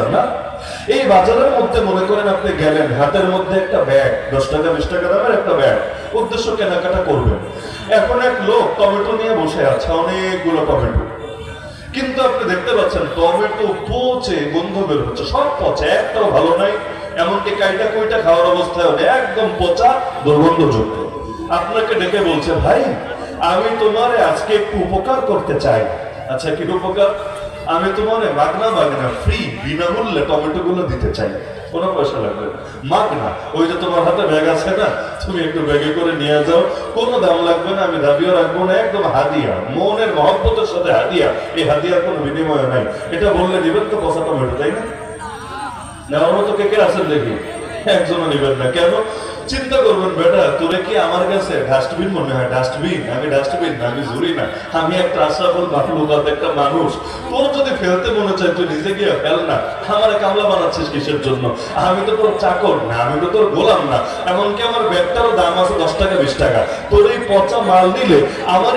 বাজার না? এই বাজারের মধ্যে মনে করেন আপনি গেলেন, হাতের মধ্যে একটা ব্যাগ, 10 টাকা 20 টাকা দামের একটা ব্যাগ, উদ্দেশ্য কেনাকাটা করবেন। এখন এক লোক টমেটো নিয়ে বসে আছে, অনেকগুলো টমেটো, কিন্তু আপনি দেখতে পাচ্ছেন টমেটো পচে গন্ধ বের হচ্ছে, সব পচে, একটাও ভালো নাই। এমনকি কাইটা কুইটা খাওয়ার অবস্থায় একদম পচা, দুর্গন্ধযুক্ত। আপনাকে ডেকে বলছে, ভাই আমি তোমার আজকে একটু উপকার করতে চাই। আচ্ছা, কি উপকার? আমি তোমার মাগনা ফ্রি, বিনামূল্যে টমেটো গুলো দিতে চাই, কোনো পয়সা লাগবে না, মাগনা। ওই যে তোমার হাতে ব্যাগ আছে না, তুমি একটু ব্যাগে করে নিয়ে যাও, কোনো দাম লাগবে না, আমি দাবিও রাখবো না, একদম হাদিয়া, মনের মহব্বতের সাথে হাদিয়া। এই হাদিয়ার কোনো বিনিময় নাই। এটা বললে দিবেন তো পচা টমেটো, তাই না? নেওয়ার মতো কে কে আছেন দেখি? একজনও নিবেন না। কেন? চিন্তা করবেন, বেটা তোরে কি আমার কাছে ডাস্টবিন মনে হয়? ডাস্টবিন? আমি ডাস্টবিন না, আমি ঝুরি না, আমি একটা আশরাফুল মাখলুকাত, একটা মানুষ। তোর যদি ফেলতে মনে চায় তুই নিজে গিয়ে ফেল না, আমার কামলা বানাচ্ছিস কিসের জন্য? আমি তো তোর চাকর না, আমি তো তোর গোলাম না। এমনকি আমার ব্যাগটারও দাম আছে 10 টাকা 20 টাকা। তোর এই পচা মাল নিলে আমার